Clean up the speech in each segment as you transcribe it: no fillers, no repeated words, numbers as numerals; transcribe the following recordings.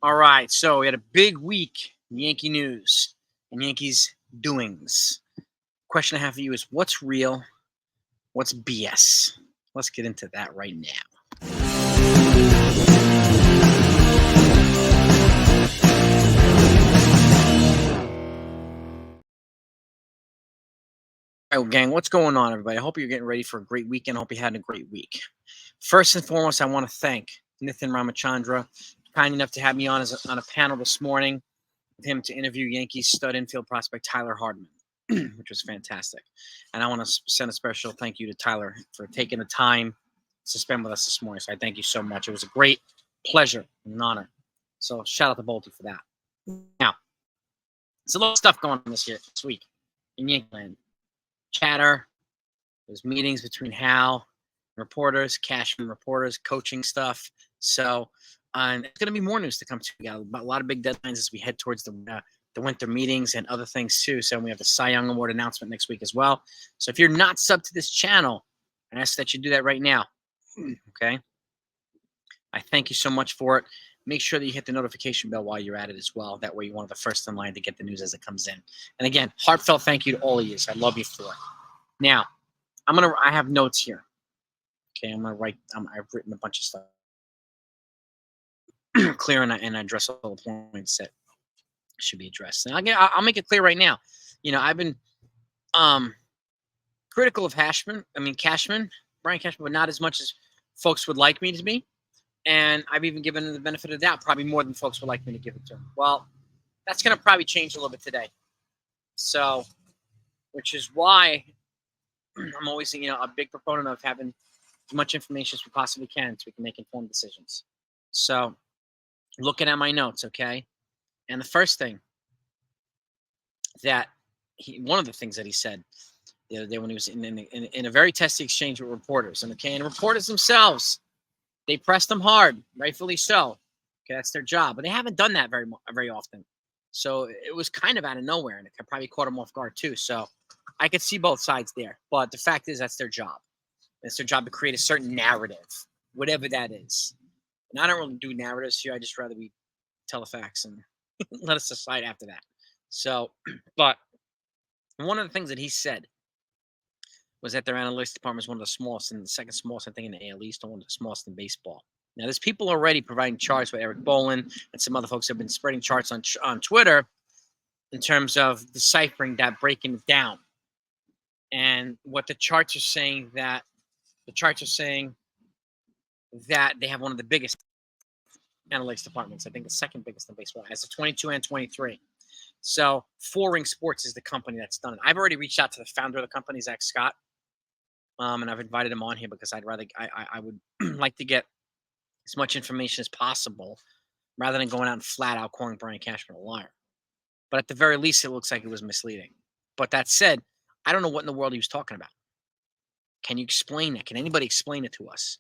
All right, so we had a big week in Yankee news and Yankees doings. Question I have for you is, what's real? What's BS? Let's get into that right now. All right, gang, what's going on, everybody? I hope you're getting ready for a great weekend. I hope you had a great week. First and foremost, I want to thank Nitin Ramachandra, kind enough to have me on on a panel this morning with him to interview Yankees stud infield prospect Tyler Hardman, which was fantastic. And I want to send a special thank you to Tyler for taking the time to spend with us this morning. So I thank you so much. It was a great pleasure and an honor. So shout out to Bolty for that. Now, there's a lot of stuff going on this week in Yankeeland. Chatter, there's meetings between Hal, reporters, Cashman reporters, coaching stuff. So it's going to be more news to come too. We got a lot of big deadlines as we head towards the winter meetings and other things too. So we have the Cy Young Award announcement next week as well. So if you're not subbed to this channel, I ask that you do that right now. Okay. I thank you so much for it. Make sure that you hit the notification bell while you're at it as well. That way you're one of the first in line to get the news as it comes in. And again, heartfelt thank you to all of you. I love you for it. Now, I have notes here. Okay, I'm gonna write. I've written a bunch of stuff clear, and I address all the points that should be addressed. And I'll make it clear right now. You know, I've been critical of Cashman, Brian Cashman, but not as much as folks would like me to be. And I've even given him the benefit of the doubt, probably more than folks would like me to give it to him. Well, that's going to probably change a little bit today. So, which is why I'm always, a big proponent of having as much information as we possibly can so we can make informed decisions. So, looking at my notes, okay? And the first thing that one of the things that he said the other day when he was in a very testy exchange with reporters, and reporters themselves, they pressed him hard, rightfully so. Okay, that's their job, but they haven't done that very often. So it was kind of out of nowhere, and it probably caught them off guard too. So I could see both sides there, but the fact is that's their job. It's their job to create a certain narrative, whatever that is. And I don't really do narratives here. I just rather we tell the facts and let us decide after that. So, but one of the things that he said was that their analytics department is one of the smallest, and the second smallest, I think, in the AL East, and one of the smallest in baseball. Now, there's people already providing charts with Eric Bolin, and some other folks have been spreading charts on Twitter in terms of deciphering that, breaking it down. And what the charts are saying that they have one of the biggest analytics departments. I think the second biggest in baseball, as of 22 and 23. So, Four Ring Sports is the company that's done it. I've already reached out to the founder of the company, Zach Scott. And I've invited him on here because I would like to get as much information as possible rather than going out and flat out calling Brian Cashman a liar. But at the very least, it looks like it was misleading. But that said, I don't know what in the world he was talking about. Can you explain that? Can anybody explain it to us?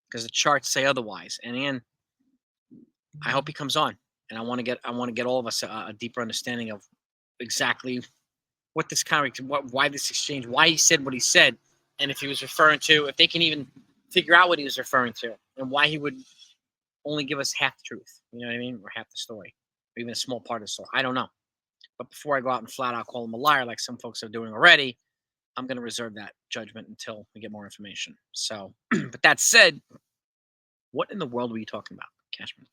Because the charts say otherwise. And I hope he comes on, and I want to get all of us a deeper understanding of exactly what this why this exchange, why he said what he said. And if he was referring to, if they can even figure out what he was referring to, and why he would only give us half the truth, you know what I mean, or half the story, or even a small part of the story. I don't know. But before I go out and flat out call him a liar, like some folks are doing already, I'm going to reserve that judgment until we get more information. So, but that said, what in the world were you talking about, Cashman?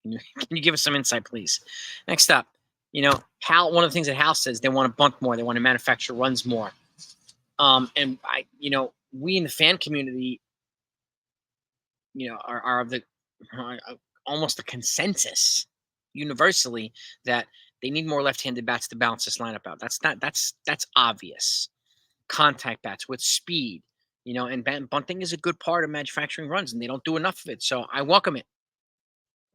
Can you give us some insight, please? Next up, Hal. One of the things that Hal says, they want to bunt more, they want to manufacture runs more. And we in the fan community, are of the almost a consensus universally that they need more left-handed bats to balance this lineup out. That's obvious. Contact bats with speed, and bunting is a good part of manufacturing runs, and they don't do enough of it. So I welcome it.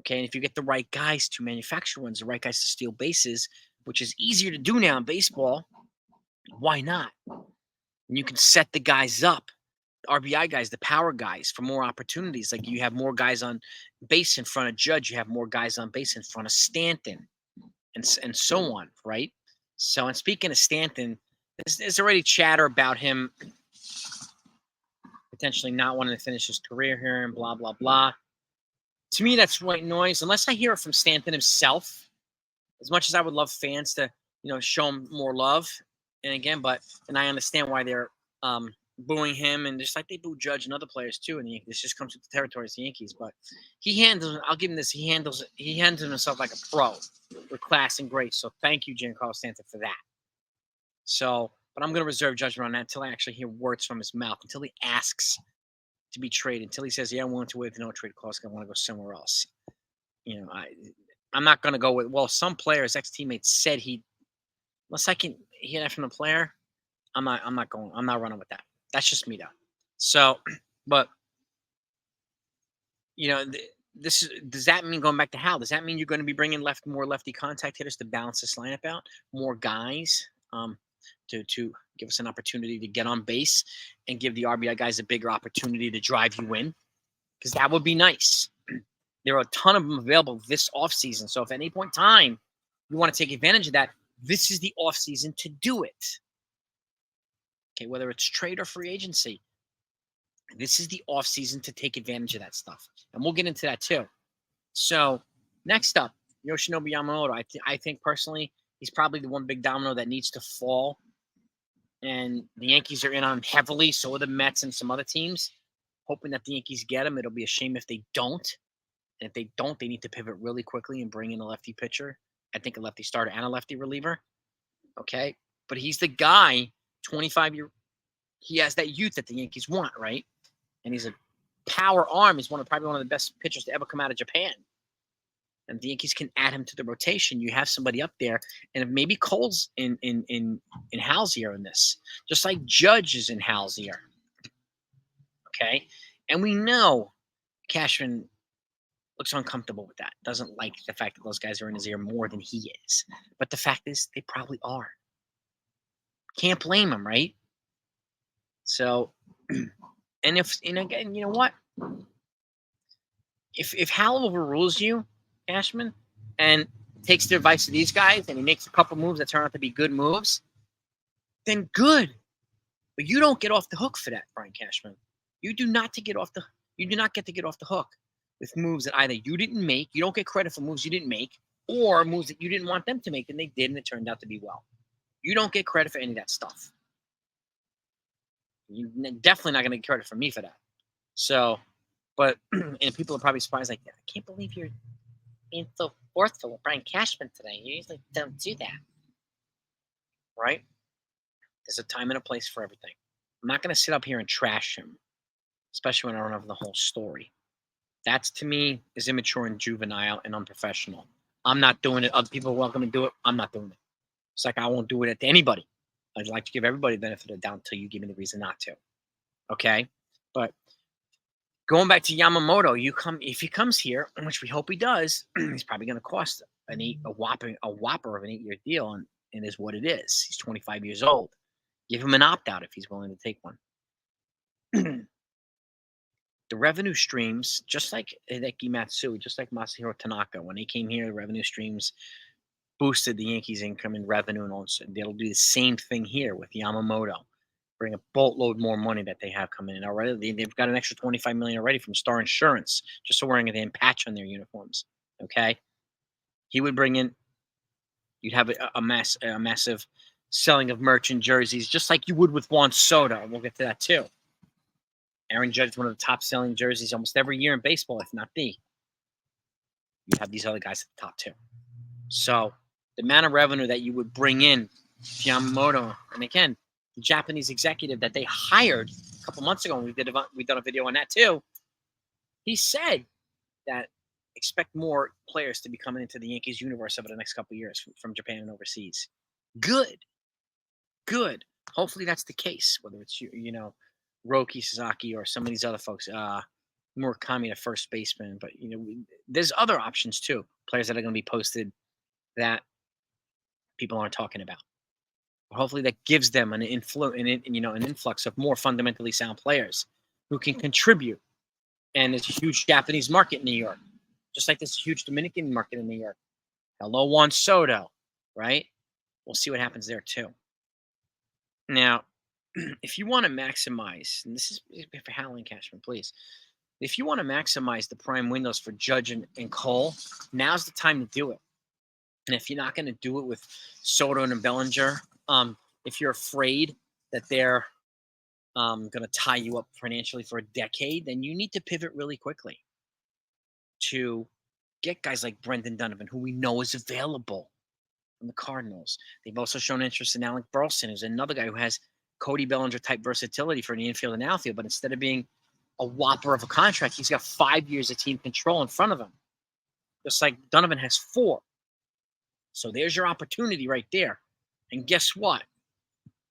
Okay, and if you get the right guys to manufacture runs, the right guys to steal bases, which is easier to do now in baseball, why not? And you can set the guys up, RBI guys, the power guys, for more opportunities. Like you have more guys on base in front of Judge, you have more guys on base in front of Stanton, and so on, right? So, and speaking of Stanton, there's already chatter about him potentially not wanting to finish his career here and blah, blah, blah. To me, that's white noise. Unless I hear it from Stanton himself, as much as I would love fans to, show him more love. And again, and I understand why they're booing him, and just like they boo Judge and other players too. And this just comes with the territory of the Yankees. But I'll give him this. He handles himself like a pro with class and grace. So thank you, Giancarlo Stanton, for that. So, but I'm going to reserve judgment on that until I actually hear words from his mouth, until he asks to be traded, until he says, "Yeah, I'm willing to waive the no trade clause. I want to go somewhere else." I'm not going to go with, well, some players, ex-teammates said unless I can hear that from the player, I'm not running with that. That's just me though. So, but does that mean, going back to Hal, does that mean you're going to be bringing more lefty contact hitters to balance this lineup out? More guys to give us an opportunity to get on base and give the RBI guys a bigger opportunity to drive you in? Because that would be nice. There are a ton of them available this offseason. So if at any point in time you want to take advantage of that, this is the offseason to do it. Okay, whether it's trade or free agency, this is the offseason to take advantage of that stuff. And we'll get into that too. So next up, Yoshinobu Yamamoto. I think personally, he's probably the one big domino that needs to fall. And the Yankees are in on him heavily. So are the Mets and some other teams, hoping that the Yankees get him. It'll be a shame if they don't. And if they don't, they need to pivot really quickly and bring in a lefty pitcher. I think a lefty starter and a lefty reliever. Okay. But he's the guy, 25-year. He has that youth that the Yankees want, right? And he's a power arm. He's probably one of the best pitchers to ever come out of Japan. And the Yankees can add him to the rotation. You have somebody up there. And if maybe Cole's in Hal's ear in this, just like Judge is in Hal's ear. Okay. And we know Cashman looks uncomfortable with that. Doesn't like the fact that those guys are in his ear more than he is. But the fact is, they probably are. Can't blame him, right? So, and again, you know what? If Hal overrules you, Cashman, and takes the advice of these guys, and he makes a couple moves that turn out to be good moves, then good. But you don't get off the hook for that, Brian Cashman. You do not get to get off the hook with moves that either you didn't make, you don't get credit for moves you didn't make, or moves that you didn't want them to make and they did and it turned out to be well. You don't get credit for any of that stuff. You're definitely not going to get credit from me for that. So, but, and people are probably surprised, like, I can't believe you're being so forceful with Brian Cashman today. You usually don't do that. Right? There's a time and a place for everything. I'm not going to sit up here and trash him, especially when I don't have the whole story. That's, to me, is immature and juvenile and unprofessional. I'm not doing it. Other people are welcome to do it. I'm not doing it. It's like I won't do it to anybody. I'd like to give everybody the benefit of the doubt until you give me the reason not to. Okay? But going back to Yamamoto, if he comes here, which we hope he does, he's probably going to cost a whopper of an 8-year deal, and is what it is. He's 25 years old. Give him an opt-out if he's willing to take one. The revenue streams, just like Hideki Matsui, just like Masahiro Tanaka, when they came here, the revenue streams boosted the Yankees' income and revenue, and also they'll do the same thing here with Yamamoto. Bring a boatload more money that they have coming in already. They've got an extra $25 million already from Star Insurance, just for wearing a damn patch on their uniforms. Okay, he would bring in. You'd have a massive selling of merch and jerseys, just like you would with Juan Soto. We'll get to that too. Aaron Judge is one of the top-selling jerseys almost every year in baseball, if not the. You have these other guys at the top too. So the amount of revenue that you would bring in, Yamamoto, and again, the Japanese executive that they hired a couple months ago, and we've done a video on that too. He said that expect more players to be coming into the Yankees universe over the next couple of years from Japan and overseas. Good. Hopefully that's the case, whether it's Roki Sasaki or some of these other folks, Murakami, the first baseman. But there's other options too, players that are going to be posted that people aren't talking about. But hopefully that gives them an influx of more fundamentally sound players who can contribute. And there's a huge Japanese market in New York, just like there's a huge Dominican market in New York. Hello, Juan Soto, right? We'll see what happens there too. Now, if you want to maximize, and this is for Hal and Cashman, please. If you want to maximize the prime windows for Judge and Cole, now's the time to do it. And if you're not going to do it with Soto and Bellinger, if you're afraid that they're going to tie you up financially for a decade, then you need to pivot really quickly to get guys like Brendan Donovan, who we know is available from the Cardinals. They've also shown interest in Alec Burleson, who's another guy who has Cody Bellinger type versatility for the infield and outfield, but instead of being a whopper of a contract, he's got 5 years of team control in front of him, just like Donovan has 4. So there's your opportunity right there. And guess what?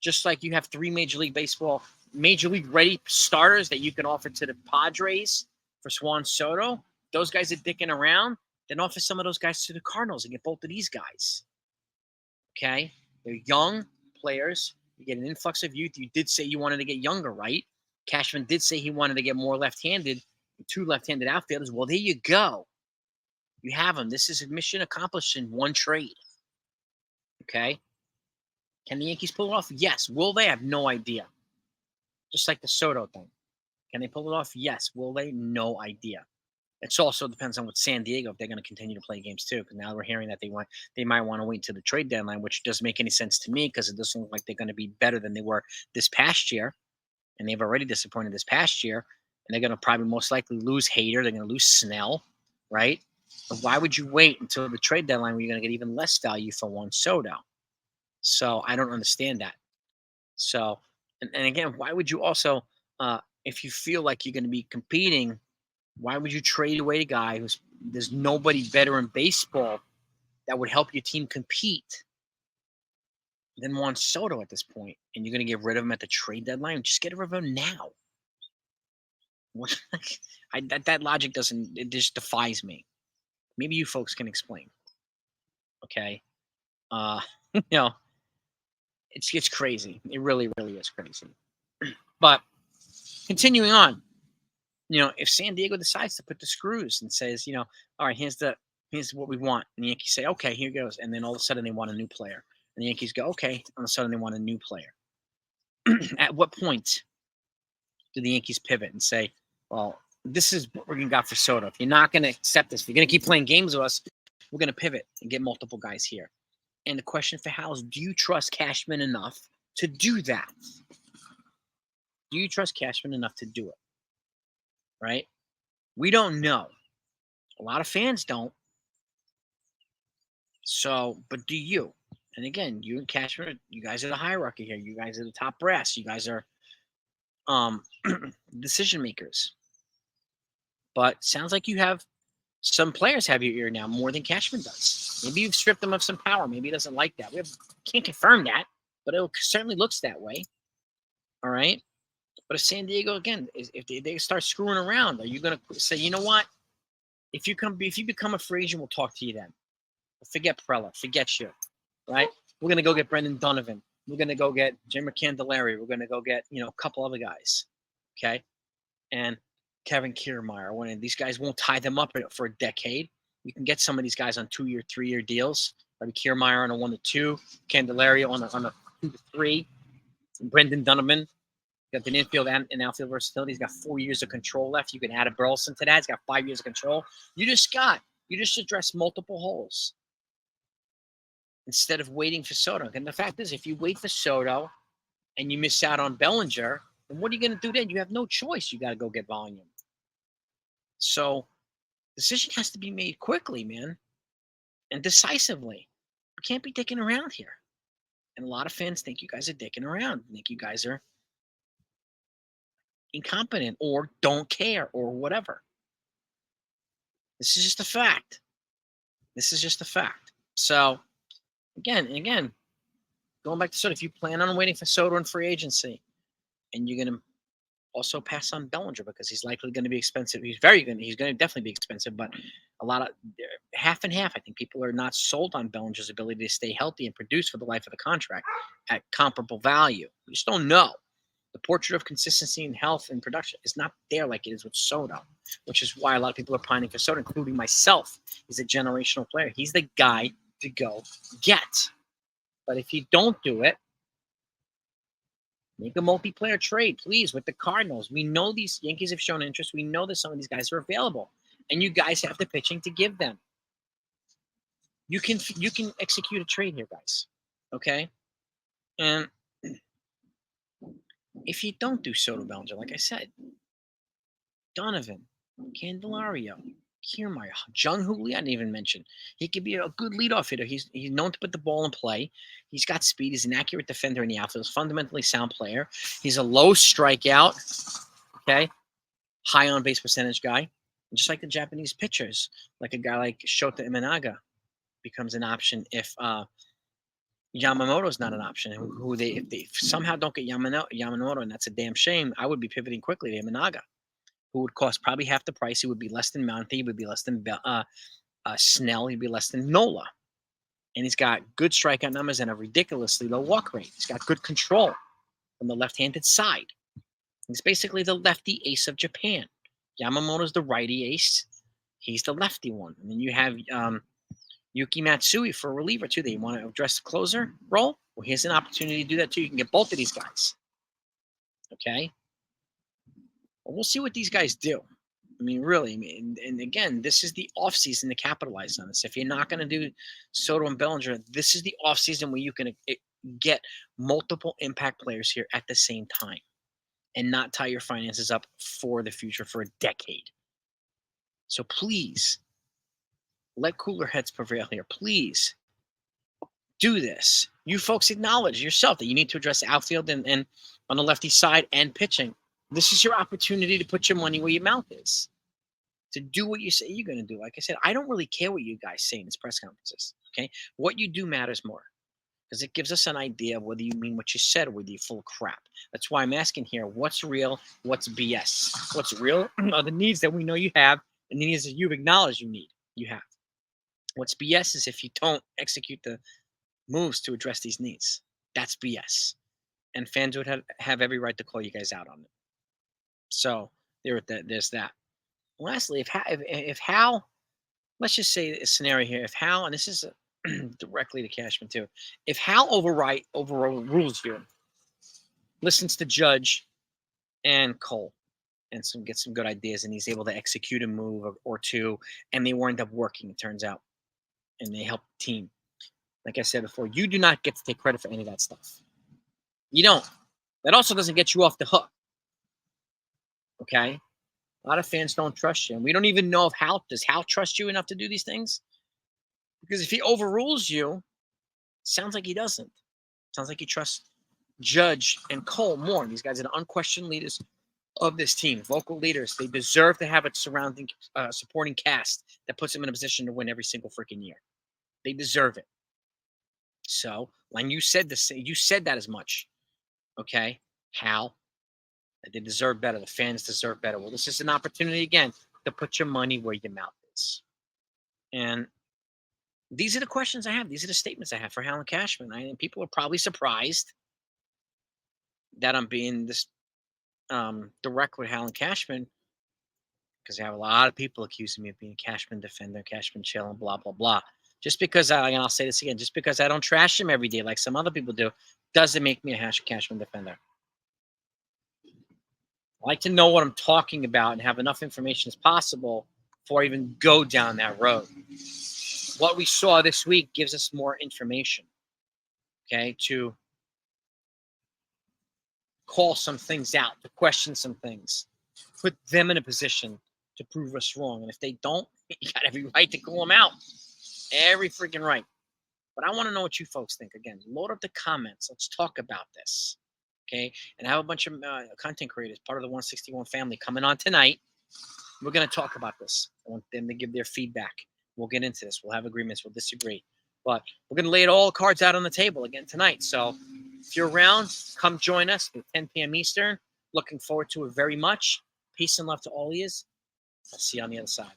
Just like you have 3 Major League ready starters that you can offer to the Padres for Juan Soto, those guys are dicking around, then offer some of those guys to the Cardinals and get both of these guys. Okay? They're young players. You get an influx of youth. You did say you wanted to get younger, right? Cashman did say he wanted to get more left-handed, 2 left-handed outfielders. Well, there you go. You have them. This is a mission accomplished in one trade. Okay? Can the Yankees pull it off? Yes. Will they? I have no idea. Just like the Soto thing. Can they pull it off? Yes. Will they? No idea. It also depends on what San Diego, if they're going to continue to play games too. Because now we're hearing that they might want to wait until the trade deadline, which doesn't make any sense to me because it doesn't look like they're going to be better than they were this past year. And they've already disappointed this past year. And they're going to probably most likely lose Hader. They're going to lose Snell, right? But why would you wait until the trade deadline where you're going to get even less value for Juan Soto? So I don't understand that. So, and again, why would you also, if you feel like you're going to be competing, why would you trade away a guy there's nobody better in baseball that would help your team compete than Juan Soto at this point? And you're going to get rid of him at the trade deadline? Just get rid of him now. That logic it just defies me. Maybe you folks can explain. Okay. It's crazy. It really, really is crazy. But continuing on, if San Diego decides to put the screws and says, all right, here's what we want, and the Yankees say, okay, here goes, and then all of a sudden they want a new player, and the Yankees go, okay, all of a sudden they want a new player. At what point do the Yankees pivot and say, well, this is what we're going to got for Soto. If you're not going to accept this, if you're going to keep playing games with us, we're going to pivot and get multiple guys here. And the question for Hal is, do you trust Cashman enough to do that? Do you trust Cashman enough to do it? Right? We don't know. A lot of fans don't. So, but do you? And again, you and Cashman, you guys are the hierarchy here. You guys are the top brass. You guys are decision makers. But sounds like you have some players have your ear now more than Cashman does. Maybe you've stripped him of some power. Maybe he doesn't like that. We can't confirm that, but it certainly looks that way. All right. But if San Diego, again, if they start screwing around, are you going to say, you know what? If you become a free agent, we'll talk to you then. Forget Prella. Forget you. Right? We're going to go get Brendan Donovan. We're going to go get Jimmer Candelaria. We're going to go get, a couple other guys. Okay? And Kevin Kiermaier. When these guys won't tie them up for a decade. You can get some of these guys on 2-year, 3-year deals. Maybe Kiermaier on a 1-2. Candelaria on a 2-3. Brendan Donovan. Got the infield and outfield versatility. He's got 4 years of control left. You can add a Burleson to that. He's got 5 years of control. You just addressed multiple holes instead of waiting for Soto. And the fact is, if you wait for Soto and you miss out on Bellinger, then what are you going to do then? You have no choice. You got to go get volume. So decision has to be made quickly, man, and decisively. We can't be dicking around here. And a lot of fans think you guys are dicking around. Think you guys are incompetent or don't care or whatever. This is just a fact. So again, going back to Soto, if you plan on waiting for Soto in free agency and you're going to also pass on Bellinger because he's likely going to be expensive. He's going to definitely be expensive, but a lot of half and half. I think people are not sold on Bellinger's ability to stay healthy and produce for the life of the contract at comparable value. We just don't know. The portrait of consistency and health and production is not there like it is with Soto, which is why a lot of people are pining for Soto, including myself. He's a generational player. He's the guy to go get. But if you don't do it, Make a multiplayer trade, please, with the Cardinals. We know these Yankees have shown interest. We know that some of these guys are available, and you guys have the pitching to give them. You can execute a trade here, guys. Okay, and if you don't do Soto Bellinger, like I said, Donovan, Candelario, Kiermaier, Jung Hoo Lee, I didn't even mention. He could be a good leadoff hitter. He's known to put the ball in play. He's got speed. He's an accurate defender in the outfield. He's a fundamentally sound player. He's a low strikeout, okay, high on base percentage guy. And just like the Japanese pitchers, like a guy like Shota Imanaga becomes an option if Yamamoto's not an option. If they somehow don't get Yamamoto, and that's a damn shame, I would be pivoting quickly to Imanaga, who would cost probably half the price. He would be less than Mounty. He would be less than Snell. He'd be less than Nola. And he's got good strikeout numbers and a ridiculously low walk rate. He's got good control from the left-handed side. He's basically the lefty ace of Japan. Yamamoto's the righty ace. He's the lefty one. And then you have Yuki Matsui for a reliever, too. That you want to address the closer role? Well, here's an opportunity to do that, too. You can get both of these guys. Okay? Well, we'll see what these guys do. I mean, really. I mean, and again, this is the offseason to capitalize on this. If you're not going to do Soto and Bellinger, this is the offseason where you can get multiple impact players here at the same time and not tie your finances up for the future for a decade. So please, let cooler heads prevail here. Please do this. You folks acknowledge yourself that you need to address outfield and on the lefty side and pitching. This is your opportunity to put your money where your mouth is, to do what you say you're going to do. Like I said, I don't really care what you guys say in these press conferences, okay? What you do matters more because it gives us an idea of whether you mean what you said or whether you're full of crap. That's why I'm asking here, what's real, what's BS? What's real are the needs that we know you have and the needs that you've acknowledged you have. What's BS is if you don't execute the moves to address these needs. That's BS. And fans would have every right to call you guys out on it. So there's that. Lastly, if Hal, let's just say a scenario here, if Hal, and this is directly to Cashman too, if Hal overrules you, listens to Judge and Cole, and get some good ideas, and he's able to execute a move or two, and they wind up working, it turns out, and they help the team. Like I said before, you do not get to take credit for any of that stuff. You don't. That also doesn't get you off the hook. Okay? A lot of fans don't trust you. And we don't even know if does Hal trust you enough to do these things? Because if he overrules you, sounds like he doesn't. Sounds like he trusts Judge and Cole more. These guys are the unquestioned leaders of this team, vocal leaders. They deserve to have a surrounding, supporting cast that puts them in a position to win every single freaking year. They deserve it. So, when you said you said that as much. Okay, Hal, they deserve better. The fans deserve better. Well, this is an opportunity again to put your money where your mouth is. And these are the questions I have. These are the statements I have for Hal and Cashman. And people are probably surprised that I'm being this direct with Hal and Cashman because I have a lot of people accusing me of being a Cashman defender, Cashman chill, and blah, blah, blah. Just because and I'll say this again, just because I don't trash him every day like some other people do, doesn't make me a Cashman defender. I like to know what I'm talking about and have enough information as possible before I even go down that road. What we saw this week gives us more information, okay, to call some things out, to question some things, put them in a position to prove us wrong. And if they don't, you got every right to call them out. Every freaking right. But I want to know what you folks think. Again, load up the comments. Let's talk about this. Okay? And I have a bunch of content creators, part of the 161 family, coming on tonight. We're going to talk about this. I want them to give their feedback. We'll get into this. We'll have agreements. We'll disagree. But we're going to lay all the cards out on the table again tonight. So if you're around, come join us at 10 p.m. Eastern. Looking forward to it very much. Peace and love to all of you. I'll see you on the other side.